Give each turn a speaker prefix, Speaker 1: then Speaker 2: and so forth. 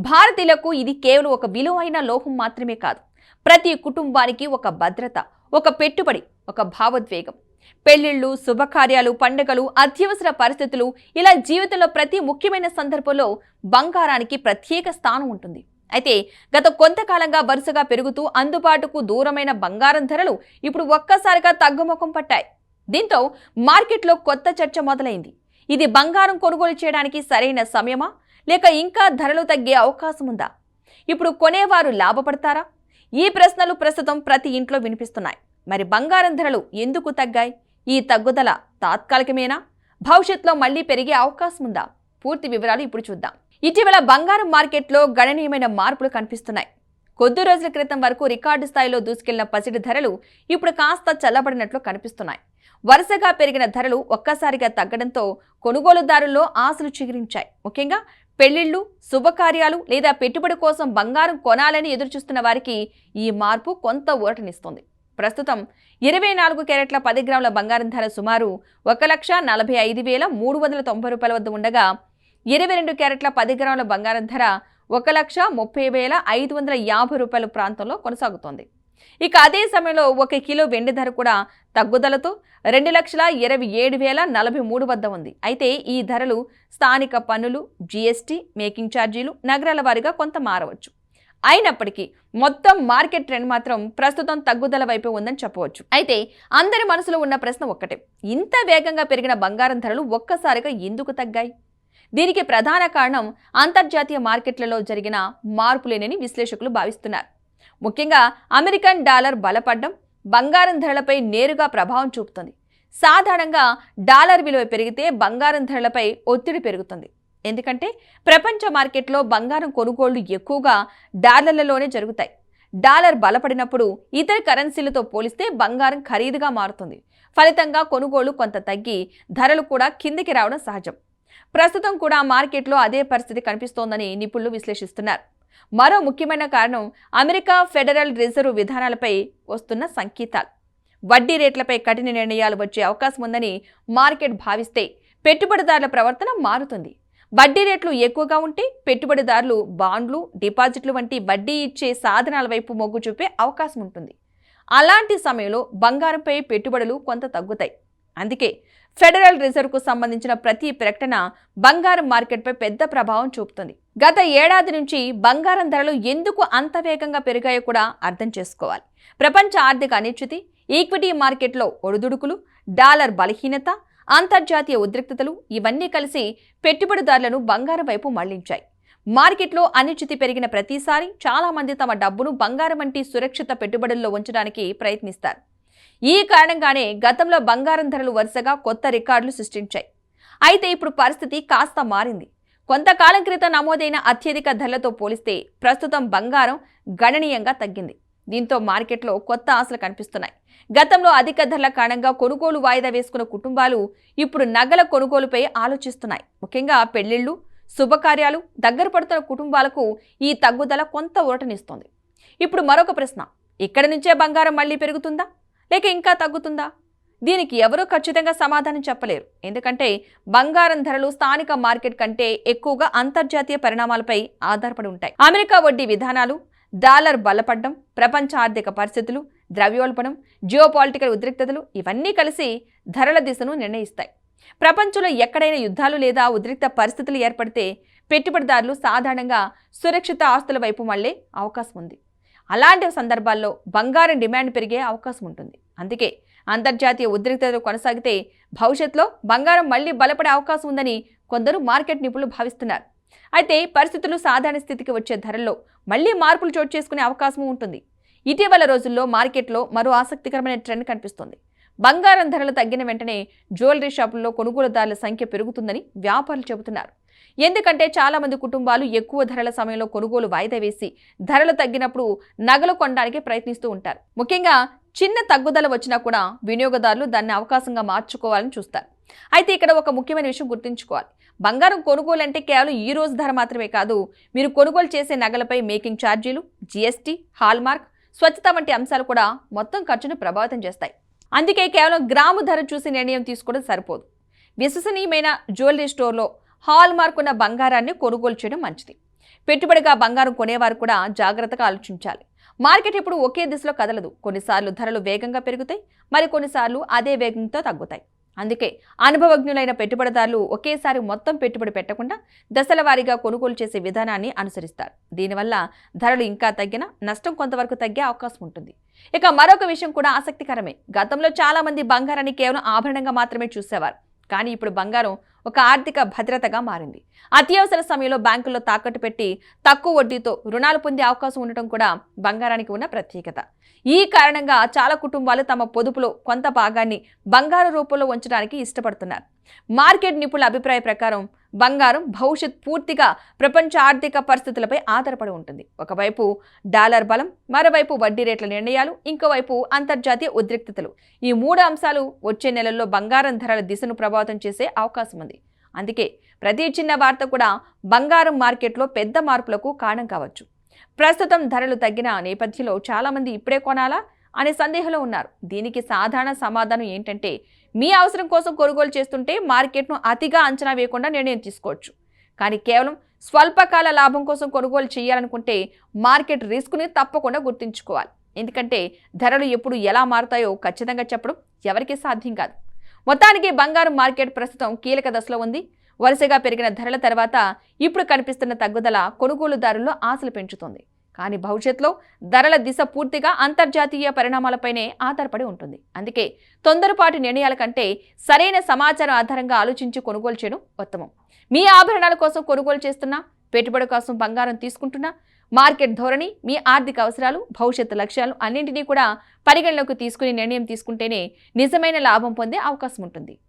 Speaker 1: భారతీయులకు ఇది కేవలం ఒక విలువైన లోహం మాత్రమే కాదు, ప్రతి కుటుంబానికి ఒక భద్రత, ఒక పెట్టుబడి, ఒక భావోద్వేగం. పెళ్లిళ్ళు, శుభకార్యాలు, పండుగలు, అత్యవసర పరిస్థితులు, ఇలా జీవితంలో ప్రతి ముఖ్యమైన సందర్భంలో బంగారానికి ప్రత్యేక స్థానం ఉంటుంది. అయితే గత కొంతకాలంగా వరుసగా పెరుగుతూ అందుబాటుకు దూరమైన బంగారం ధరలు ఇప్పుడు ఒక్కసారిగా తగ్గుముఖం పట్టాయి. దీంతో మార్కెట్లో కొత్త చర్చ మొదలైంది. ఇది బంగారం కొనుగోలు చేయడానికి సరైన సమయమా, లేక ఇంకా ధరలు తగ్గే అవకాశం ఉందా? ఇప్పుడు కొనేవారు లాభపడతారా? ఈ ప్రశ్నలు ప్రస్తుతం ప్రతి ఇంట్లో వినిపిస్తున్నాయి. మరి బంగారం ధరలు ఎందుకు తగ్గాయి? ఈ తగ్గుదల తాత్కాలికమేనా? భవిష్యత్తులో మళ్లీ పెరిగే అవకాశం ఉందా? పూర్తి వివరాలు ఇప్పుడు చూద్దాం. ఇటీవల బంగారం మార్కెట్లో గణనీయమైన మార్పులు కనిపిస్తున్నాయి. కొద్ది రోజుల క్రితం వరకు రికార్డు స్థాయిలో దూసుకెళ్లిన పసిడి ధరలు ఇప్పుడు కాస్త చల్లబడినట్లు కనిపిస్తున్నాయి. వరుసగా పెరిగిన ధరలు ఒక్కసారిగా తగ్గడంతో కొనుగోలుదారుల్లో ఆశలు చిగురించాయి. ముఖ్యంగా పెళ్లిళ్లు, శుభకార్యాలు లేదా పెట్టుబడి కోసం బంగారం కొనాలని ఎదురుచూస్తున్న వారికి ఈ మార్పు కొంత ఊరటనిస్తోంది. ప్రస్తుతం 24 క్యారెట్ల 10 గ్రాముల బంగారం ధర సుమారు 1,45,390 రూపాయల వద్ద ఉండగా 22 క్యారెట్ల 10 గ్రాముల బంగారం ధర 1,30,550 రూపాయల ప్రాంతంలో కొనసాగుతోంది. ఇక అదే సమయంలో 1 కిలో వెండి ధర కూడా తగ్గుదలతో 2,27,043 వద్ద ఉంది. అయితే ఈ ధరలు స్థానిక పన్నులు, జీఎస్టీ, మేకింగ్ ఛార్జీలు, నగరాల వారీగా కొంత మారవచ్చు. అయినప్పటికీ మొత్తం మార్కెట్ ట్రెండ్ మాత్రం ప్రస్తుతం తగ్గుదల వైపు ఉందని చెప్పవచ్చు. అయితే అందరి మనసులో ఉన్న ప్రశ్న ఒక్కటే, ఇంత వేగంగా పెరిగిన బంగారం ధరలు ఒక్కసారిగా ఎందుకు తగ్గాయి? దీనికి ప్రధాన కారణం అంతర్జాతీయ మార్కెట్లలో జరిగిన మార్పులేనని విశ్లేషకులు భావిస్తున్నారు. ముఖ్యంగా అమెరికన్ డాలర్ బలపడడం బంగారం ధరలపై నేరుగా ప్రభావం చూపుతుంది. సాధారణంగా డాలర్ విలువ పెరిగితే బంగారం ధరలపై ఒత్తిడి పెరుగుతుంది. ఎందుకంటే ప్రపంచ మార్కెట్లో బంగారం కొనుగోళ్లు ఎక్కువగా డాలర్లలోనే జరుగుతాయి. డాలర్ బలపడినప్పుడు ఇతర కరెన్సీలతో పోలిస్తే బంగారం ఖరీదుగా మారుతుంది. ఫలితంగా కొనుగోళ్లు కొంత తగ్గి ధరలు కూడా కిందికి రావడం సహజం. ప్రస్తుతం కూడా మార్కెట్లో అదే పరిస్థితి కనిపిస్తోందని నిపుణులు విశ్లేషిస్తున్నారు. మరో ముఖ్యమైన కారణం అమెరికా ఫెడరల్ రిజర్వ్ విధానాలపై వస్తున్న సంకేతాలు. వడ్డీ రేట్లపై కఠిన నిర్ణయాలు వచ్చే అవకాశం ఉందని మార్కెట్ భావిస్తే పెట్టుబడిదారుల ప్రవర్తన మారుతుంది. వడ్డీ రేట్లు ఎక్కువగా ఉంటే పెట్టుబడిదారులు బాండ్లు, డిపాజిట్లు వంటి వడ్డీ ఇచ్చే సాధనాల వైపు మొగ్గు చూపే అవకాశం ఉంటుంది. అలాంటి సమయంలో బంగారంపై పెట్టుబడులు కొంత తగ్గుతాయి. అందుకే ఫెడరల్ రిజర్వ్కు సంబంధించిన ప్రతి ప్రకటన బంగారం మార్కెట్పై పెద్ద ప్రభావం చూపుతుంది. గత ఏడాది నుంచి బంగారం ధరలు ఎందుకు అంత వేగంగా పెరిగాయో కూడా అర్థం చేసుకోవాలి. ప్రపంచ ఆర్థిక అనిశ్చితి, ఈక్విటీ మార్కెట్లో ఒడిదుడుకులు, డాలర్ బలహీనత, అంతర్జాతీయ ఉద్రిక్తతలు ఇవన్నీ కలిసి పెట్టుబడిదారులను బంగారం వైపు మళ్లించాయి. మార్కెట్లో అనిశ్చితి పెరిగిన ప్రతిసారి చాలా మంది తమ డబ్బును బంగారం వంటి సురక్షిత పెట్టుబడుల్లో ఉంచడానికి ప్రయత్నిస్తారు. ఈ కారణంగానే గతంలో బంగారం ధరలు వరుసగా కొత్త రికార్డులు సృష్టించాయి. అయితే ఇప్పుడు పరిస్థితి కాస్త మారింది. కొంతకాలం క్రితం నమోదైన అత్యధిక ధరలతో పోలిస్తే ప్రస్తుతం బంగారం గణనీయంగా తగ్గింది. దీంతో మార్కెట్లో కొత్త ఆశలు కనిపిస్తున్నాయి. గతంలో అధిక ధరల కారణంగా కొనుగోలు వాయిదా వేసుకున్న కుటుంబాలు ఇప్పుడు నగల కొనుగోలుపై ఆలోచిస్తున్నాయి. ముఖ్యంగా పెళ్లిళ్లు, శుభకార్యాలు దగ్గర పడుతున్న కుటుంబాలకు ఈ తగ్గుదల కొంత ఊరటనిస్తోంది. ఇప్పుడు మరొక ప్రశ్న, ఇక్కడి నుంచే బంగారం మళ్లీ పెరుగుతుందా, లేక ఇంకా తగ్గుతుందా? దీనికి ఎవరూ ఖచ్చితంగా సమాధానం చెప్పలేరు. ఎందుకంటే బంగారం ధరలు స్థానిక మార్కెట్ కంటే ఎక్కువగా అంతర్జాతీయ పరిణామాలపై ఆధారపడి ఉంటాయి. అమెరికా వడ్డీ విధానాలు, డాలర్ బలపడడం, ప్రపంచ ఆర్థిక పరిస్థితులు, ద్రవ్యోల్బణం, జియోపాలిటికల్ ఉద్రిక్తతలు ఇవన్నీ కలిసి ధరల దిశను నిర్ణయిస్తాయి. ప్రపంచంలో ఎక్కడైనా యుద్ధాలు లేదా ఉద్రిక్త పరిస్థితులు ఏర్పడితే పెట్టుబడిదారులు సాధారణంగా సురక్షిత ఆస్తుల వైపు మళ్లే అవకాశం ఉంది. అలాంటి సందర్భాల్లో బంగారం డిమాండ్ పెరిగే అవకాశం ఉంటుంది. అందుకే అంతర్జాతీయ ఉద్రిక్తతలు కొనసాగితే భవిష్యత్తులో బంగారం మళ్లీ బలపడే అవకాశం ఉందని కొందరు మార్కెట్ నిపుణులు భావిస్తున్నారు. అయితే పరిస్థితులు సాధారణ స్థితికి వచ్చే ధరల్లో మళ్లీ మార్పులు చోటు చేసుకునే అవకాశం ఉంటుంది. ఇటీవల రోజుల్లో మార్కెట్లో మరో ఆసక్తికరమైన ట్రెండ్ కనిపిస్తోంది. బంగారం ధరలు తగ్గిన వెంటనే జ్యువెలరీ షాపుల్లో కొనుగోలుదారుల సంఖ్య పెరుగుతుందని వ్యాపారులు చెబుతున్నారు. ఎందుకంటే చాలా మంది కుటుంబాలు ఎక్కువ ధరల సమయంలో కొనుగోలు వాయిదా వేసి ధరలు తగ్గినప్పుడు నగలు కొనడానికి ప్రయత్నిస్తూ ఉంటారు. ముఖ్యంగా చిన్న తగ్గుదల వచ్చినా కూడా వినియోగదారులు దాన్ని అవకాశంగా మార్చుకోవాలని చూస్తారు. అయితే ఇక్కడ ఒక ముఖ్యమైన విషయం గుర్తుంచుకోవాలి. బంగారం కొనుగోలు అంటే కేవలం ఈ రోజు ధర మాత్రమే కాదు, మీరు కొనుగోలు చేసే నగలపై మేకింగ్ ఛార్జీలు, జీఎస్టీ, హాల్మార్క్, స్వచ్ఛత వంటి అంశాలు కూడా మొత్తం ఖర్చును ప్రభావితం చేస్తాయి. అందుకే కేవలం గ్రాము ధర చూసి నిర్ణయం తీసుకోవడం సరిపోదు. విశ్వసనీయమైన జ్యువెలరీ స్టోర్లో హాల్మార్క్ ఉన్న బంగారాన్ని కొనుగోలు చేయడం మంచిది. పెట్టుబడిగా బంగారం కొనేవారు కూడా జాగ్రత్తగా ఆలోచించాలి. మార్కెట్ ఇప్పుడు ఒకే దిశలో కదలదు. కొన్నిసార్లు ధరలు వేగంగా పెరుగుతాయి, మరి కొన్నిసార్లు అదే వేగంతో తగ్గుతాయి. అందుకే అనుభవజ్ఞులైన పెట్టుబడిదారులు ఒకేసారి మొత్తం పెట్టుబడి పెట్టకుండా దశల వారీగా కొనుగోలు చేసే విధానాన్ని అనుసరిస్తారు. దీనివల్ల ధరలు ఇంకా తగ్గినా నష్టం కొంతవరకు తగ్గే అవకాశం ఉంటుంది. ఇక మరొక విషయం కూడా ఆసక్తికరమే. గతంలో చాలా మంది బంగారాన్ని కేవలం ఆభరణంగా మాత్రమే చూసేవారు. కానీ ఇప్పుడు బంగారం ఒక ఆర్థిక భద్రతగా మారింది. అత్యవసర సమయంలో బ్యాంకుల్లో తాకట్టు పెట్టి తక్కువ వడ్డీతో రుణాలు పొందే అవకాశం ఉండటం కూడా బంగారానికి ఉన్న ప్రత్యేకత. ఈ కారణంగా చాలా కుటుంబాలు తమ పొదుపులో కొంత భాగాన్ని బంగారు రూపంలో ఉంచడానికి ఇష్టపడుతున్నారు. మార్కెట్ నిపుణుల అభిప్రాయం ప్రకారం బంగారం భవిష్యత్ పూర్తిగా ప్రపంచ ఆర్థిక పరిస్థితులపై ఆధారపడి ఉంటుంది. ఒకవైపు డాలర్ బలం, మరోవైపు వడ్డీ రేట్ల నిర్ణయాలు, ఇంకోవైపు అంతర్జాతీయ ఉద్రిక్తతలు. ఈ మూడు అంశాలు వచ్చే నెలల్లో బంగారం ధరల దిశను ప్రభావితం చేసే అవకాశం ఉంది. అందుకే ప్రతి చిన్న వార్త కూడా బంగారం మార్కెట్లో పెద్ద మార్పులకు కారణం కావచ్చు. ప్రస్తుతం ధరలు తగ్గిన నేపథ్యంలో చాలామంది ఇప్పుడే కొనాలా అనే సందేహంలో ఉన్నారు. దీనికి సాధారణ సమాధానం ఏంటంటే, మీ అవసరం కోసం కొనుగోలు చేస్తుంటే మార్కెట్ను అతిగా అంచనా వేయకుండా నిర్ణయం తీసుకోవచ్చు. కానీ కేవలం స్వల్పకాల లాభం కోసం కొనుగోలు చేయాలనుకుంటే మార్కెట్ రిస్క్ని తప్పకుండా గుర్తుంచుకోవాలి. ఎందుకంటే ధరలు ఎప్పుడు ఎలా మారుతాయో ఖచ్చితంగా చెప్పడం ఎవరికీ సాధ్యం కాదు. మొత్తానికి బంగారం మార్కెట్ ప్రస్తుతం కీలక దశలో ఉంది. వరుసగా పెరిగిన ధరల తర్వాత ఇప్పుడు కనిపిస్తున్న తగ్గుదల కొనుగోలుదారుల్లో ఆశలు పెంచుతుంది. కానీ భవిష్యత్తులో ధరల దిశ పూర్తిగా అంతర్జాతీయ పరిణామాలపైనే ఆధారపడి ఉంటుంది. అందుకే తొందరపాటు నిర్ణయాల కంటే సరైన సమాచారం ఆధారంగా ఆలోచించి కొనుగోలు చేయడం ఉత్తమం. మీ ఆభరణాల కోసం కొనుగోలు చేస్తున్నా, పెట్టుబడి కోసం బంగారం తీసుకుంటున్నా, మార్కెట్ ధోరణి, మీ ఆర్థిక అవసరాలు, భవిష్యత్తు లక్ష్యాలు అన్నింటినీ కూడా పరిగణలోకి తీసుకుని నిర్ణయం తీసుకుంటేనే నిజమైన లాభం పొందే అవకాశం ఉంటుంది.